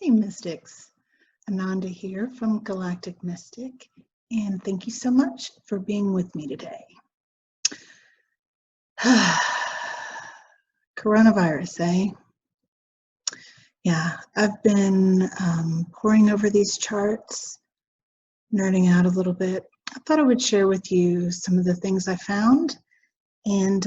Hey Mystics, Ananda here from Galactic Mystic, and thank you so much for being with me today. Coronavirus, eh? Yeah, I've been poring over these charts, nerding out a little bit. I thought I would share with you some of the things I found and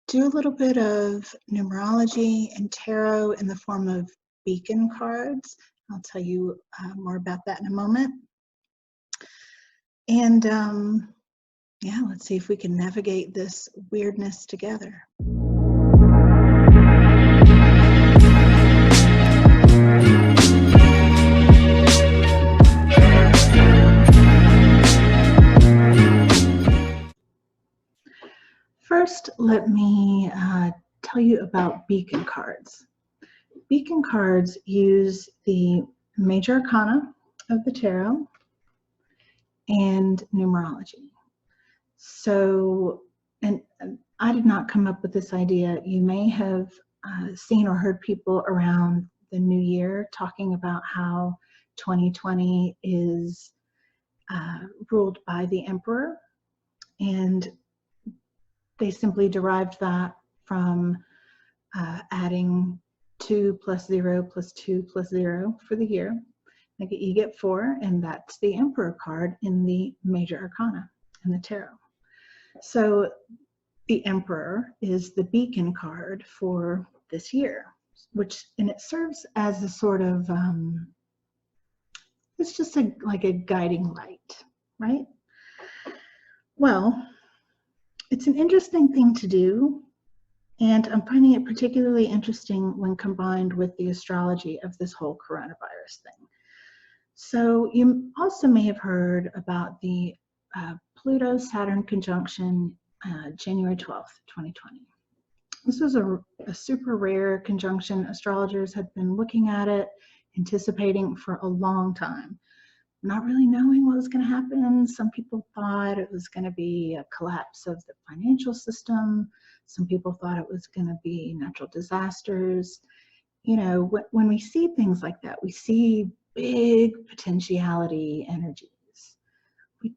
do a little bit of numerology and tarot in the form of beacon cards. I'll tell you more about that in a moment. And yeah, let's see if we can navigate this weirdness together. First, let me tell you about beacon cards. Beacon cards use the major arcana of the tarot and numerology. So, and I did not come up with this idea. You may have seen or heard people around the new year talking about how 2020 is ruled by the emperor, and they simply derived that from adding 2 plus 0 plus 2 plus 0 for the year. You get 4, and that's the emperor card in the major arcana in the tarot. So the emperor is the beacon card for this year, and it serves as a sort of, it's just like a guiding light, right? Well, it's an interesting thing to do, and I'm finding it particularly interesting when combined with the astrology of this whole coronavirus thing. So you also may have heard about the Pluto-Saturn conjunction January 12th, 2020. This was a super rare conjunction. Astrologers had been looking at it, anticipating for a long time, not really knowing what was going to happen. Some people thought it was going to be a collapse of the financial system. Some people thought it was going to be natural disasters. You know, when we see things like that, we see big potentiality energies. We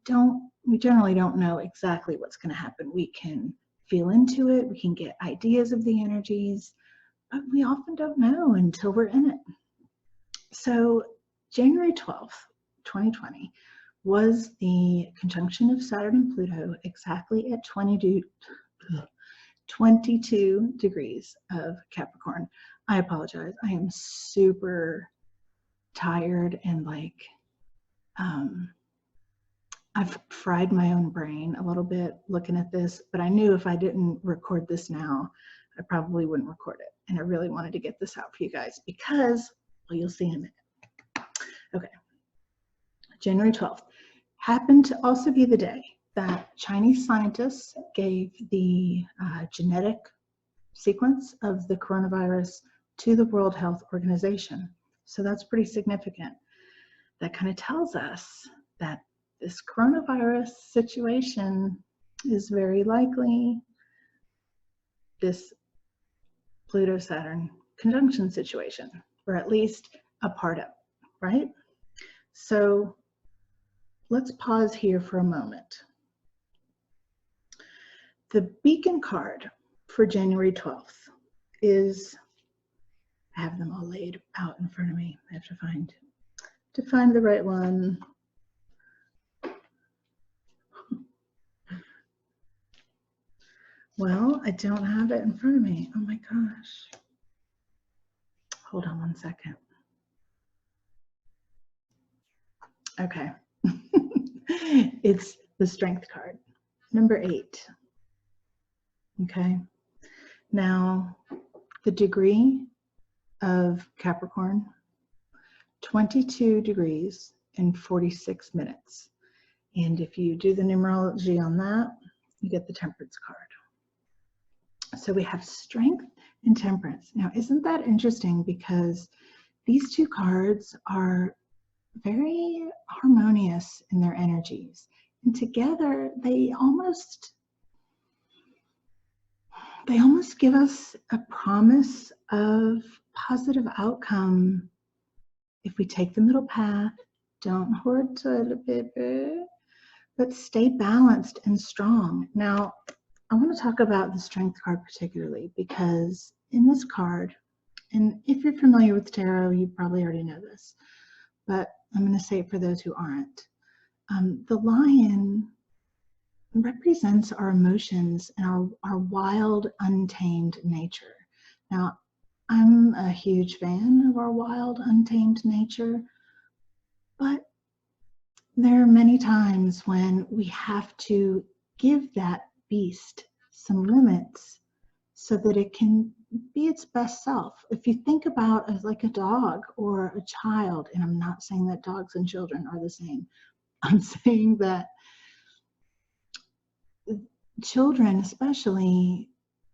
generally don't know exactly what's going to happen. We can feel into it, we can get ideas of the energies, but we often don't know until we're in it. So January 12th, 2020 was the conjunction of Saturn and Pluto exactly at 22 degrees of Capricorn. I apologize. I am super tired and I've fried my own brain a little bit looking at this, but I knew if I didn't record this now, I probably wouldn't record it. And I really wanted to get this out for you guys because, well, you'll see in a minute. Okay. January 12th happened to also be the day that Chinese scientists gave the genetic sequence of the coronavirus to the World Health Organization. So that's pretty significant. That kind of tells us that this coronavirus situation is very likely this Pluto-Saturn conjunction situation, or at least a part of, right? So let's pause here for a moment. The beacon card for January 12th is, I have them all laid out in front of me. I have to find the right one. Well, I don't have it in front of me. Oh my gosh. Hold on one second. Okay. It's the strength card, number 8. Okay. Now, the degree of Capricorn, 22 degrees and 46 minutes. And if you do the numerology on that, you get the temperance card. So we have strength and temperance. Now, isn't that interesting? Because these two cards are very harmonious in their energies. And together, they almost give us a promise of positive outcome if we take the middle path, don't hoard toilet paper, but stay balanced and strong. Now, I want to talk about the Strength card particularly because in this card, and if you're familiar with tarot, you probably already know this, but I'm going to say it for those who aren't. The lion represents our emotions and our wild, untamed nature. Now, I'm a huge fan of our wild, untamed nature, but there are many times when we have to give that beast some limits so that it can be its best self. If you think about it like a dog or a child, and I'm not saying that dogs and children are the same, I'm saying that children especially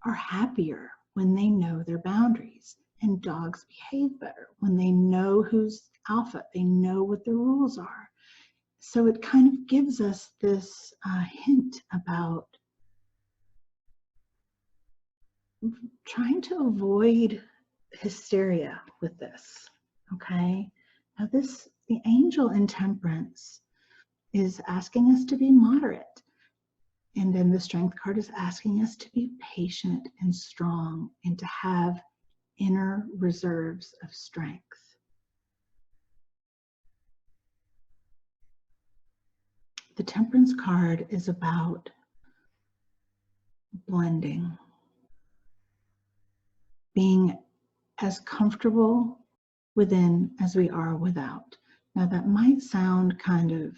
are happier when they know their boundaries, and dogs behave better when they know who's alpha, they know what the rules are. So it kind of gives us this hint about trying to avoid hysteria with this, okay? Now the angel in temperance is asking us to be moderate. And then the Strength card is asking us to be patient and strong and to have inner reserves of strength. The Temperance card is about blending, being as comfortable within as we are without. Now that might sound kind of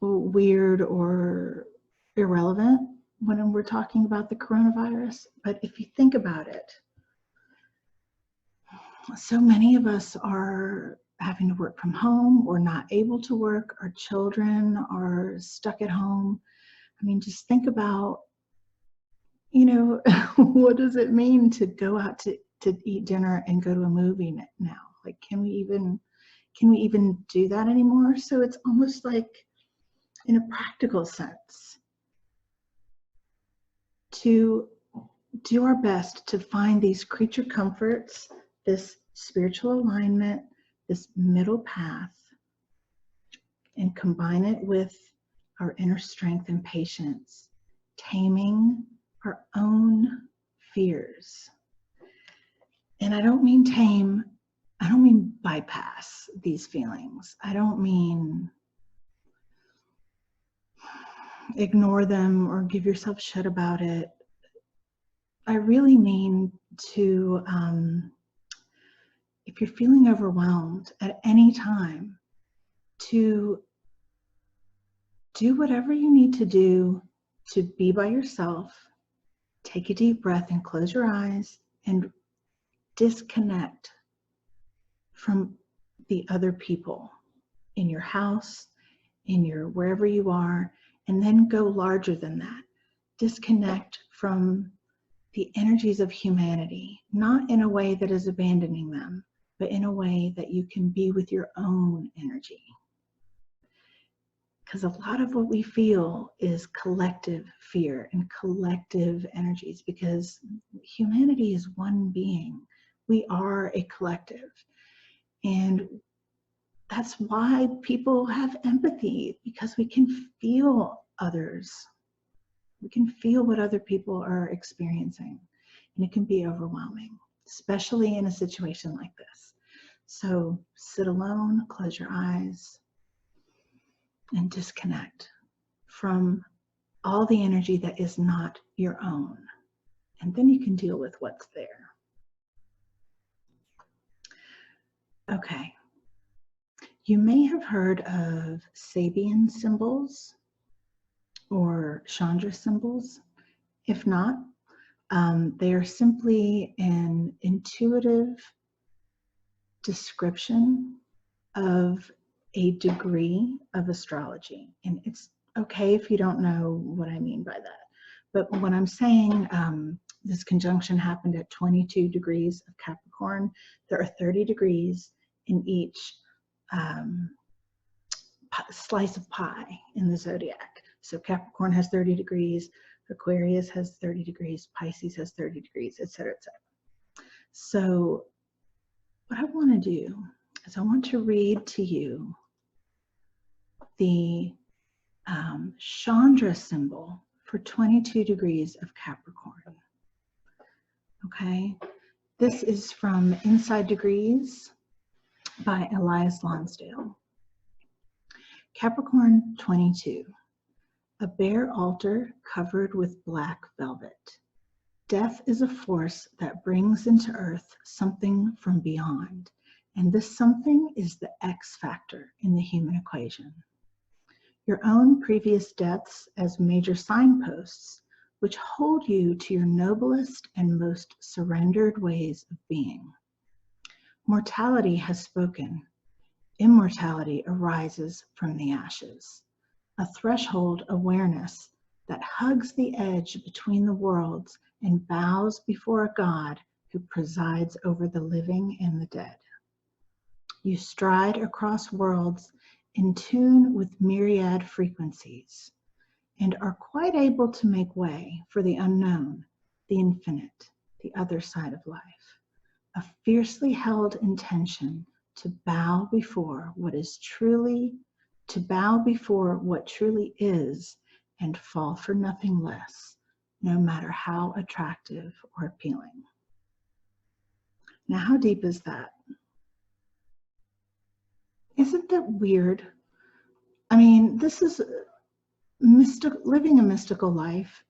weird or irrelevant when we're talking about the coronavirus, but if you think about it, so many of us are having to work from home or not able to work. Our children are stuck at home. I mean, just think about, what does it mean to go out to eat dinner and go to a movie now? Like, can we even do that anymore? So it's almost like, in a practical sense, to do our best to find these creature comforts, this spiritual alignment, this middle path, and combine it with our inner strength and patience, taming our own fears. And I don't mean tame, I don't mean bypass these feelings. I don't mean ignore them or give yourself shit about it. I really mean to, if you're feeling overwhelmed at any time, to do whatever you need to do to be by yourself, take a deep breath and close your eyes and disconnect from the other people in your house, in your wherever you are, and then go larger than that. Disconnect from the energies of humanity, not in a way that is abandoning them, but in a way that you can be with your own energy. Because a lot of what we feel is collective fear and collective energies, because humanity is one being. We are a collective. And that's why people have empathy, because we can feel others. We can feel what other people are experiencing, and it can be overwhelming, especially in a situation like this. So sit alone, close your eyes, and disconnect from all the energy that is not your own. And then you can deal with what's there. Okay. You may have heard of Sabian symbols or Chandra symbols. If not, they are simply an intuitive description of a degree of astrology. And it's okay if you don't know what I mean by that. But when I'm saying this conjunction happened at 22 degrees of Capricorn, there are 30 degrees in each slice of pie in the zodiac. So Capricorn has 30 degrees, Aquarius has 30 degrees, Pisces has 30 degrees, etc., etc. So what I want to do is I want to read to you the Chandra symbol for 22 degrees of Capricorn. Okay, this is from Inside Degrees by Elias Lonsdale. Capricorn 22, a bare altar covered with black velvet. Death is a force that brings into earth something from beyond, and this something is the X factor in the human equation. Your own previous deaths as major signposts, which hold you to your noblest and most surrendered ways of being. Mortality has spoken. Immortality arises from the ashes, a threshold awareness that hugs the edge between the worlds and bows before a God who presides over the living and the dead. You stride across worlds in tune with myriad frequencies and are quite able to make way for the unknown, the infinite, the other side of life, a fiercely held intention to bow before what is truly, to bow before what truly is and fall for nothing less, no matter how attractive or appealing. Now, how deep is that? Isn't that weird? I mean, this is living a mystical life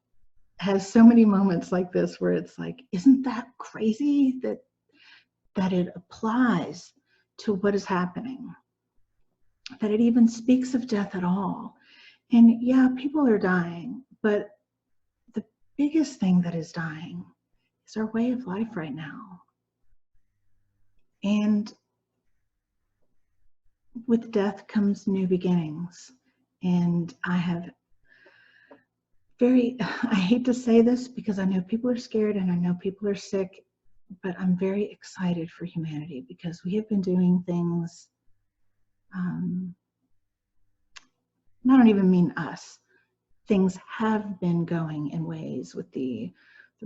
has so many moments like this where it's like, isn't that crazy that it applies to what is happening? That it even speaks of death at all. And yeah, people are dying, but the biggest thing that is dying is our way of life right now. And with death comes new beginnings. And I hate to say this because I know people are scared and I know people are sick, but I'm very excited for humanity because we have been doing things, I don't even mean us, things have been going in ways with the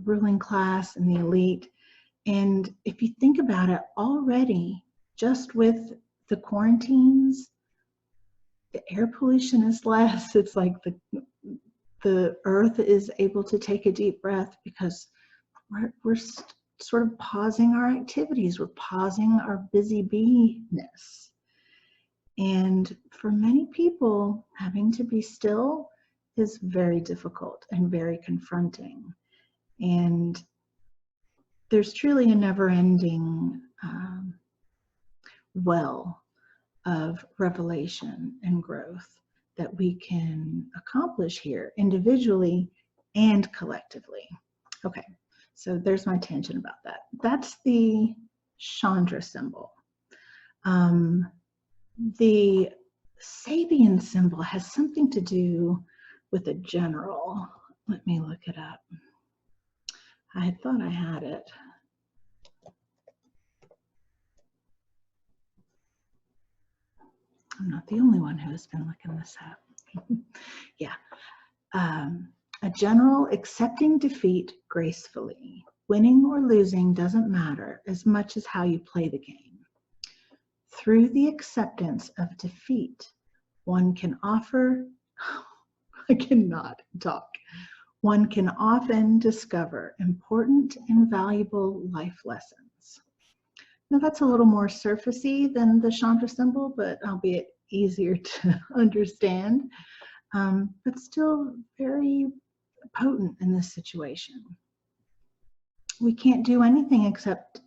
ruling class and the elite. And if you think about it already, just with the quarantines, the air pollution is less. It's like the earth is able to take a deep breath because we're sort of pausing our activities. We're pausing our busy bee-ness. And for many people, having to be still is very difficult and very confronting. And there's truly a never-ending well of revelation and growth that we can accomplish here individually and collectively. Okay, so there's my tangent about that. That's the Chandra symbol. The Sabian symbol has something to do with a general. Let me look it up. I thought I had it. I'm not the only one who has been looking this up. Yeah. A general accepting defeat gracefully. Winning or losing doesn't matter as much as how you play the game. Through the acceptance of defeat, one can offer, I cannot talk, one can often discover important and valuable life lessons. Now that's a little more surfacey than the Chandra symbol, but albeit easier to understand, but still very potent in this situation. We can't do anything except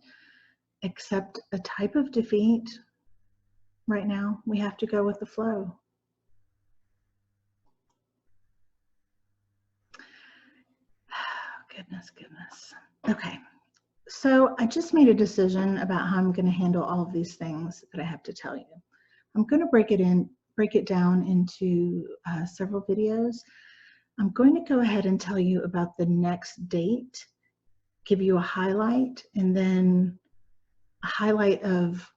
a type of defeat right now. We have to go with the flow. Goodness. Okay, so I just made a decision about how I'm going to handle all of these things that I have to tell you. I'm going to break it down into several videos. I'm going to go ahead and tell you about the next date, give you a highlight, and then a highlight of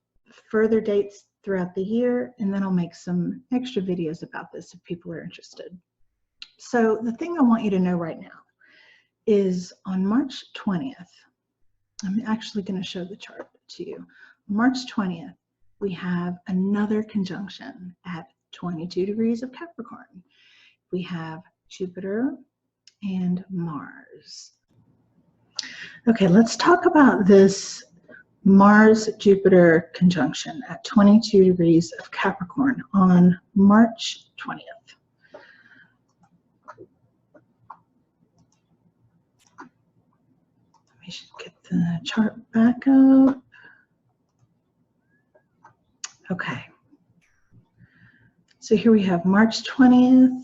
further dates throughout the year, and then I'll make some extra videos about this if people are interested. So the thing I want you to know right now is on March 20th, I'm actually going to show the chart to you. March 20th, we have another conjunction at 22 degrees of Capricorn. We have Jupiter and Mars. Okay, let's talk about this Mars-Jupiter conjunction at 22 degrees of Capricorn on March 20th. We should get the chart back up. Okay. So here we have March 20th,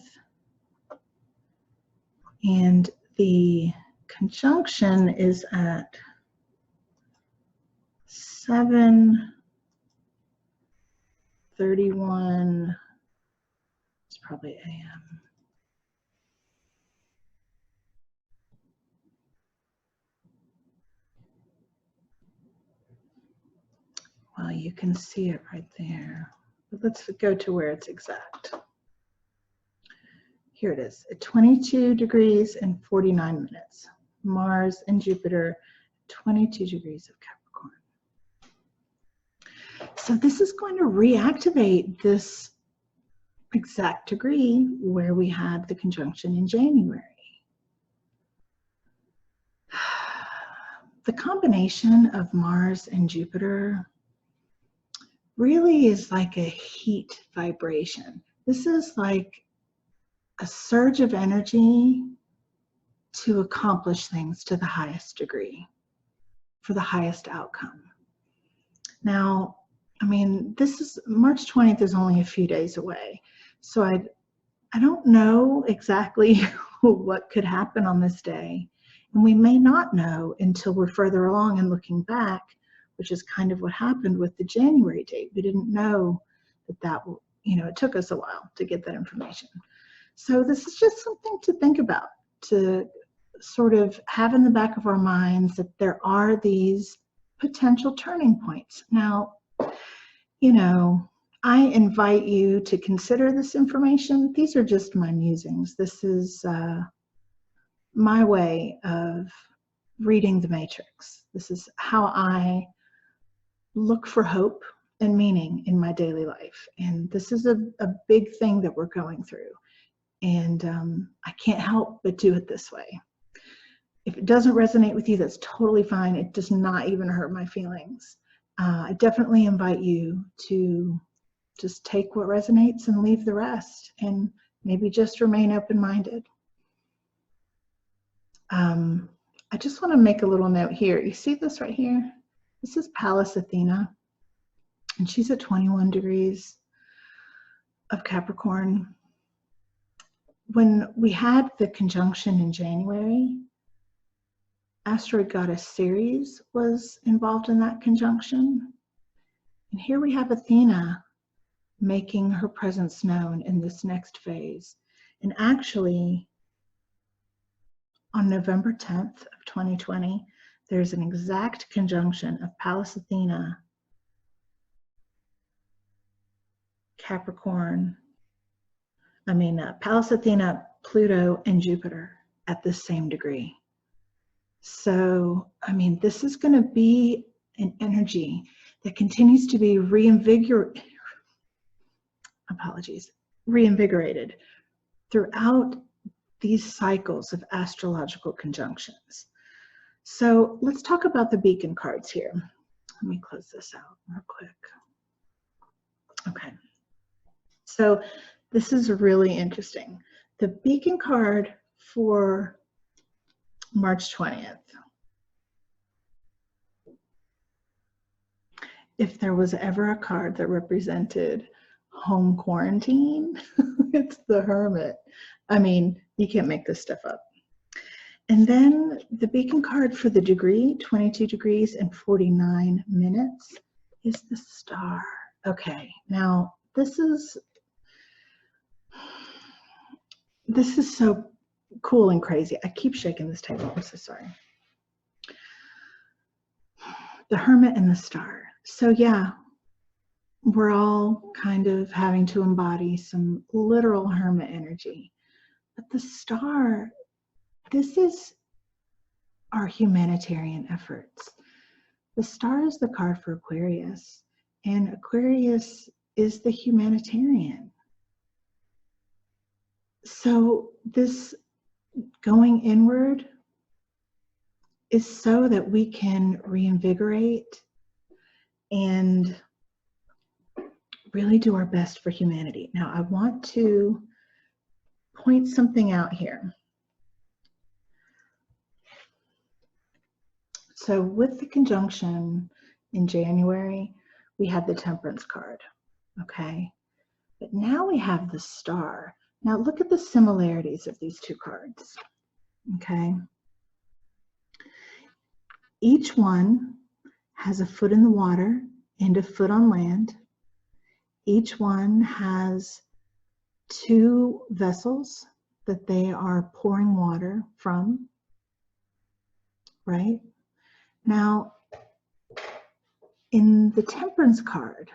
and the conjunction is at 7:31. It's probably AM. Well, you can see it right there. But let's go to where it's exact. Here it is, at 22 degrees and 49 minutes. Mars and Jupiter, 22 degrees of Capricorn. So this is going to reactivate this exact degree where we had the conjunction in January. The combination of Mars and Jupiter really is like a heat vibration. This is like a surge of energy to accomplish things to the highest degree, for the highest outcome. Now, I mean, this is March 20th is only a few days away. So I don't know exactly what could happen on this day. And we may not know until we're further along and looking back, which is kind of what happened with the January date. We didn't know that, it took us a while to get that information. So this is just something to think about, to sort of have in the back of our minds that there are these potential turning points. Now, I invite you to consider this information. These are just my musings. This is my way of reading the matrix. This is how I look for hope and meaning in my daily life. And this is a big thing that we're going through. And I can't help but do it this way. If it doesn't resonate with you, that's totally fine. It does not even hurt my feelings. I definitely invite you to just take what resonates and leave the rest, and maybe just remain open-minded. I just want to make a little note here. You see this right here? This is Pallas Athena, and she's at 21 degrees of Capricorn. When we had the conjunction in January, asteroid goddess Ceres was involved in that conjunction. And here we have Athena making her presence known in this next phase. And actually, on November 10th of 2020, there's an exact conjunction of Pallas Athena, Pallas Athena, Pluto, and Jupiter at the same degree. So, this is going to be an energy that continues to be reinvigorated throughout these cycles of astrological conjunctions. So let's talk about the beacon cards here. Let me close this out real quick. Okay. So this is really interesting. The beacon card for March 20th. If there was ever a card that represented home quarantine, it's the Hermit. You can't make this stuff up. And then the beacon card for the degree, 22 degrees and 49 minutes, is the Star. Okay, now this is so cool and crazy. I keep shaking this table. I'm so sorry. The Hermit and the Star. So yeah, we're all kind of having to embody some literal hermit energy. But the star, this is our humanitarian efforts. The star is the card for Aquarius, and Aquarius is the humanitarian. So this going inward is so that we can reinvigorate and really do our best for humanity. Now, I want to point something out here. So with the conjunction in January, we had the Temperance card, okay? But now we have the star. Now look at the similarities of these two cards, okay? Each one has a foot in the water and a foot on land. Each one has two vessels that they are pouring water from, right? Now, in the Temperance card,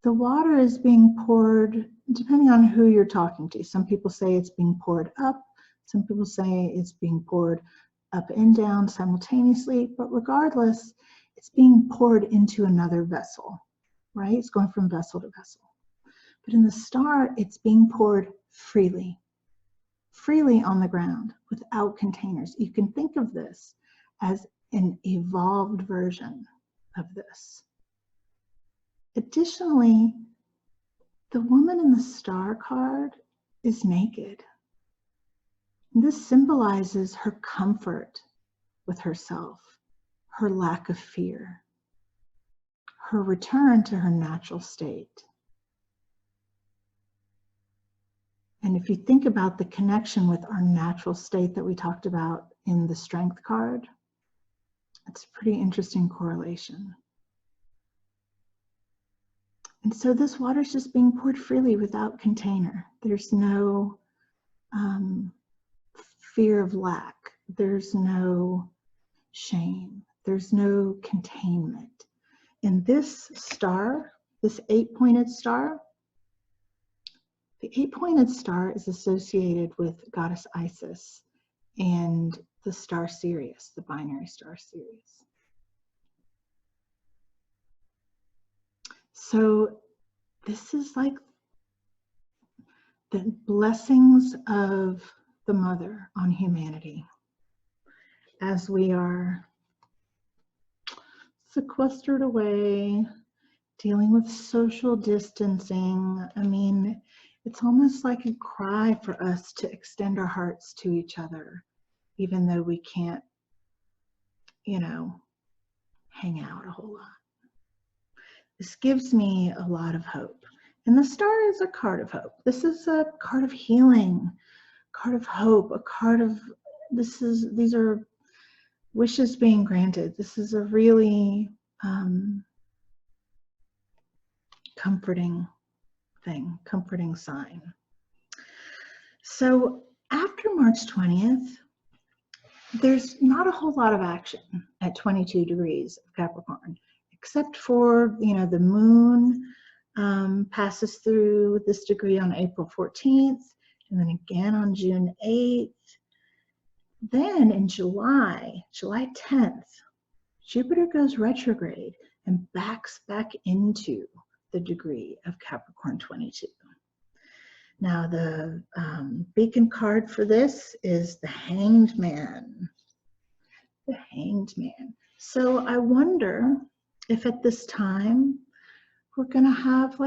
the water is being poured, depending on who you're talking to. Some people say it's being poured up. Some people say it's being poured up and down simultaneously. But regardless, it's being poured into another vessel, right? It's going from vessel to vessel. But in the star, it's being poured freely on the ground without containers. You can think of this as an evolved version of this. Additionally, the woman in the star card is naked. And this symbolizes her comfort with herself, her lack of fear, her return to her natural state. And if you think about the connection with our natural state that we talked about in the Strength card, it's a pretty interesting correlation. And so this water is just being poured freely without container. There's no fear of lack. There's no shame. There's no containment. And this star, this 8-pointed star, the 8-pointed star is associated with goddess Isis and the star Sirius, the binary star Sirius. So this is like the blessings of the mother on humanity as we are sequestered away, dealing with social distancing. I mean, it's almost like a cry for us to extend our hearts to each other, even though we can't, you know, hang out a whole lot. This gives me a lot of hope. And the star is a card of hope. This is a card of healing, card of hope, a card of, these are wishes being granted. This is a really comforting thing, comforting sign. So after March 20th, there's not a whole lot of action at 22 degrees of Capricorn, except for, you know, the moon passes through this degree on April 14th, and then again on June 8th. Then in July 10th, Jupiter goes retrograde and backs back into the degree of Capricorn 22. Now the beacon card for this is the Hanged Man. The Hanged Man. So I wonder if at this time we're gonna have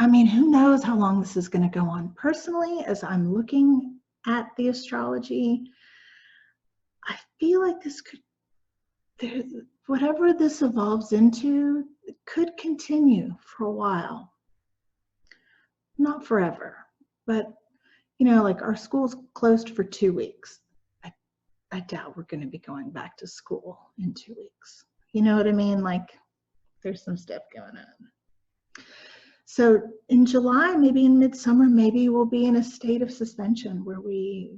I mean, who knows how long this is gonna go on. Personally, as I'm looking at the astrology, I feel like this could, whatever this evolves into, it could continue for a while. Not forever, but, you know, like our school's closed for 2 weeks. I doubt we're going to be going back to school in 2 weeks. You know what I mean? Like, there's some stuff going on. So in July, maybe in midsummer, maybe we'll be in a state of suspension where we're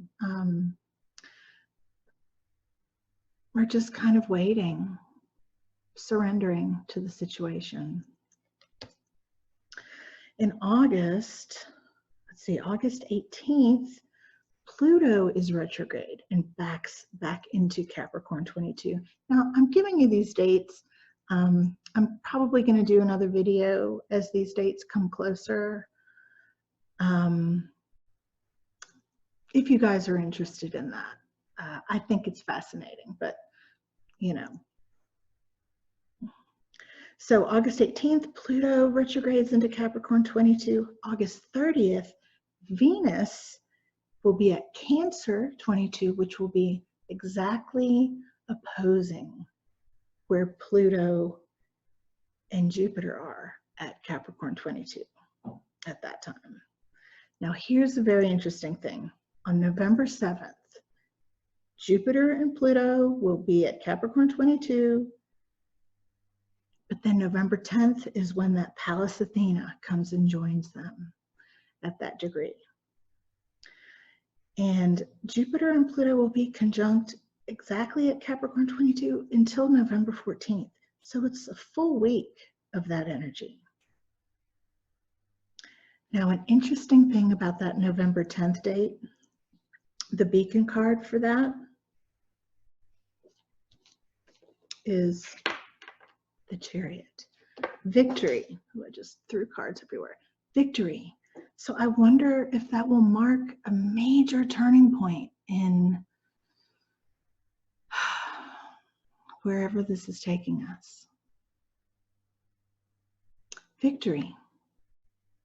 just kind of waiting, surrendering to the situation. In August, let's see, August 18th, Pluto is retrograde and backs back into Capricorn 22. Now, I'm giving you these dates. I'm probably going to do another video as these dates come closer. If you guys are interested in that, I think it's fascinating, but you know. So August 18th, Pluto retrogrades into Capricorn 22. August 30th, Venus will be at Cancer 22, which will be exactly opposing where Pluto and Jupiter are at Capricorn 22 at that time. Now, here's a very interesting thing. On November 7th, Jupiter and Pluto will be at Capricorn 22, but then November 10th is when that Pallas Athena comes and joins them at that degree. And Jupiter and Pluto will be conjunct exactly at Capricorn 22 until November 14th. So it's a full week of that energy. Now, an interesting thing about that November 10th date, the beacon card for that is the Chariot. Victory. Oh, I just threw cards everywhere. Victory. So I wonder if that will mark a major turning point in wherever this is taking us. Victory.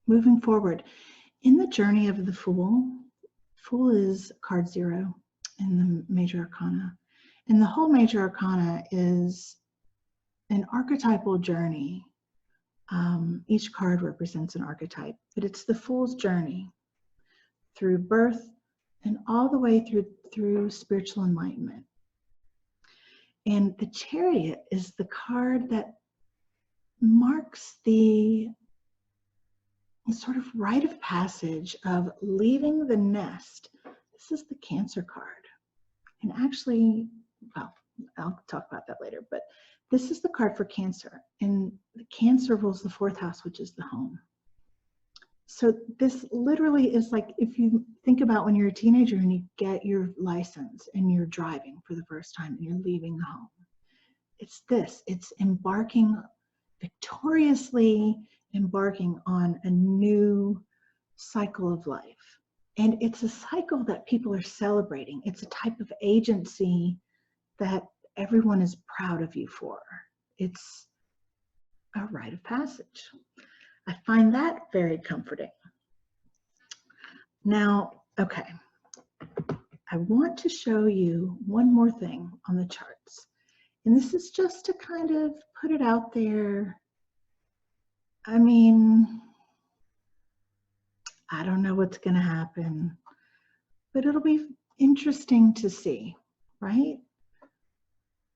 Moving forward. In the journey of the Fool, Fool is card 0 in the Major Arcana. And the whole Major Arcana is an archetypal journey. Each card represents an archetype, but it's the Fool's journey through birth and all the way through spiritual enlightenment. And the Chariot is the card that marks the sort of rite of passage of leaving the nest. This is the Cancer card. And actually, well, I'll talk about that later, but this is the card for Cancer. And the Cancer rules the 4th house, which is the home. So this literally is like, if you think about when you're a teenager and you get your license and you're driving for the first time and you're leaving the home. It's this, it's victoriously embarking on a new cycle of life. And it's a cycle that people are celebrating. It's a type of agency that everyone is proud of you for. It's a rite of passage. I find that very comforting. Now, okay, I want to show you one more thing on the charts. And this is just to kind of put it out there. I mean, I don't know what's going to happen, but it'll be interesting to see, right?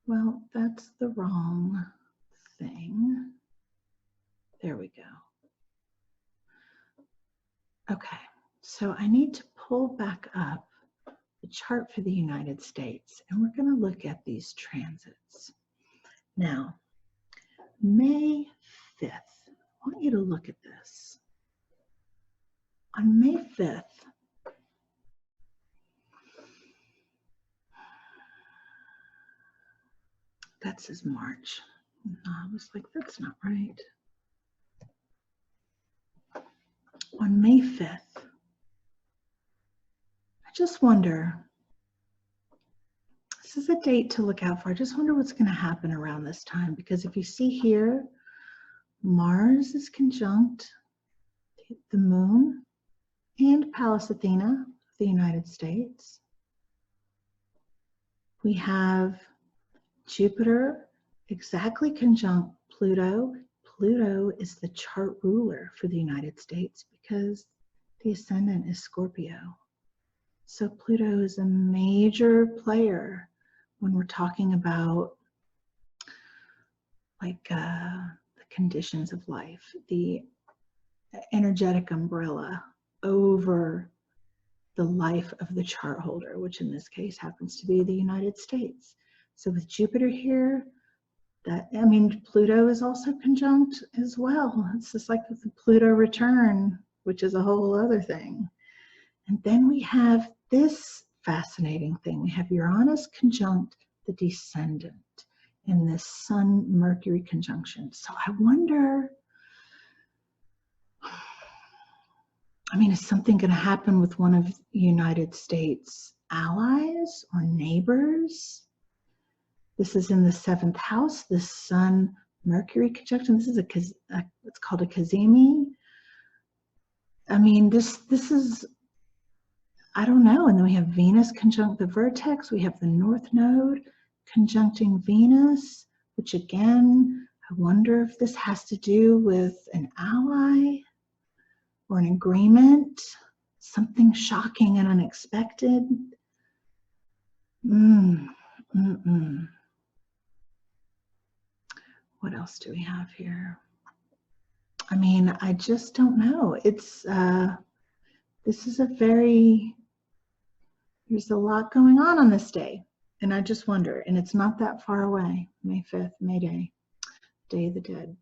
Well, that's the wrong thing. There we go. Okay, so I need to pull back up the chart for the United States, and we're going to look at these transits. Now, May 5th, I want you to look at this. On May 5th, that says March. I was like, that's not right. On May 5th, I just wonder, this is a date to look out for. I just wonder what's going to happen around this time, because if you see here, Mars is conjunct the Moon and Pallas Athena of the United States. We have Jupiter exactly conjunct Pluto. Pluto is the chart ruler for the United States because the ascendant is Scorpio. So Pluto is a major player when we're talking about like the conditions of life, the energetic umbrella over the life of the chart holder, which in this case happens to be the United States. So with Jupiter here, Pluto is also conjunct as well. It's just like with the Pluto return, which is a whole other thing. And then we have this fascinating thing. We have Uranus conjunct the descendant in this Sun-Mercury conjunction. So I wonder, I mean, is something going to happen with one of the United States allies or neighbors? This is in the 7th house, the Sun-Mercury conjunction. This is it's called a Cazimi. I mean, this is, I don't know. And then we have Venus conjunct the vertex. We have the North Node conjuncting Venus, which again, I wonder if this has to do with an ally or an agreement, something shocking and unexpected. What else do we have here? I mean, I just don't know. It's, this is a very, there's a lot going on this day. And I just wonder, and it's not that far away, May 5th, May Day, Day of the Dead.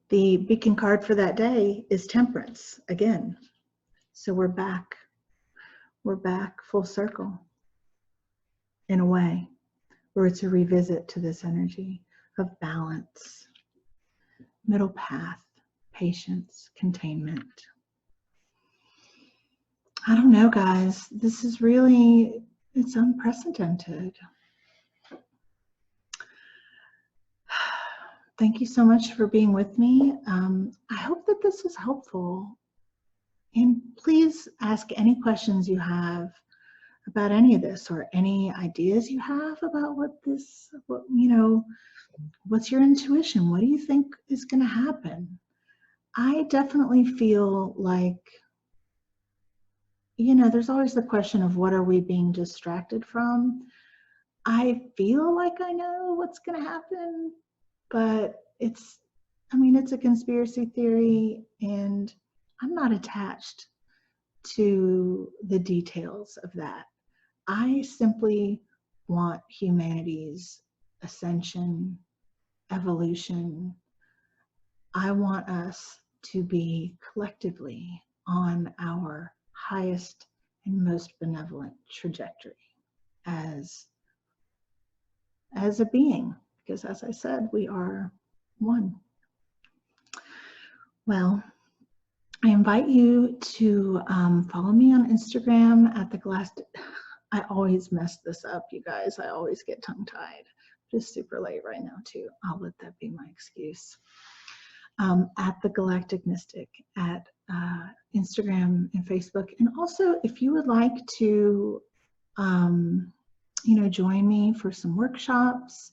The beacon card for that day is Temperance again. So we're back full circle in a way, where it's a revisit to this energy of balance, middle path, patience, containment. I don't know, guys. This is really, it's unprecedented. Thank you so much for being with me. I hope that this was helpful. And please ask any questions you have about any of this, or any ideas you have about what's your intuition? What do you think is going to happen? I definitely feel like, there's always the question of what are we being distracted from? I feel like I know what's going to happen, but it's a conspiracy theory, and I'm not attached to the details of that. I simply want humanity's ascension, evolution. I want us to be collectively on our highest and most benevolent trajectory as a being, because as I said, we are one. Well, I invite you to follow me on Instagram at the Galactic. I always mess this up, you guys. I always get tongue-tied. Just super late right now too. I'll let that be my excuse. At the Galactic Mystic at Instagram and Facebook. And also, if you would like to, join me for some workshops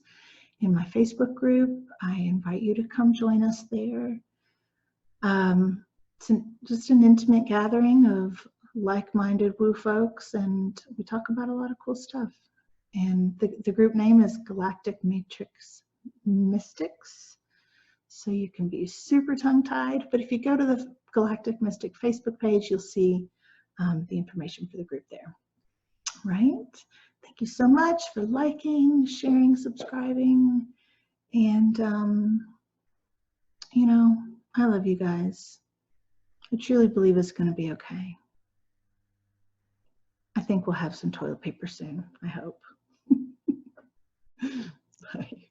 in my Facebook group, I invite you to come join us there. It's just an intimate gathering of like-minded woo folks, and we talk about a lot of cool stuff. And the group name is Galactic Matrix Mystics. So you can be super tongue-tied, but if you go to the Galactic Mystic Facebook page, you'll see the information for the group there. Right? Thank you so much for liking, sharing, subscribing, and I love you guys. I truly believe it's going to be okay. I think we'll have some toilet paper soon, I hope. Bye.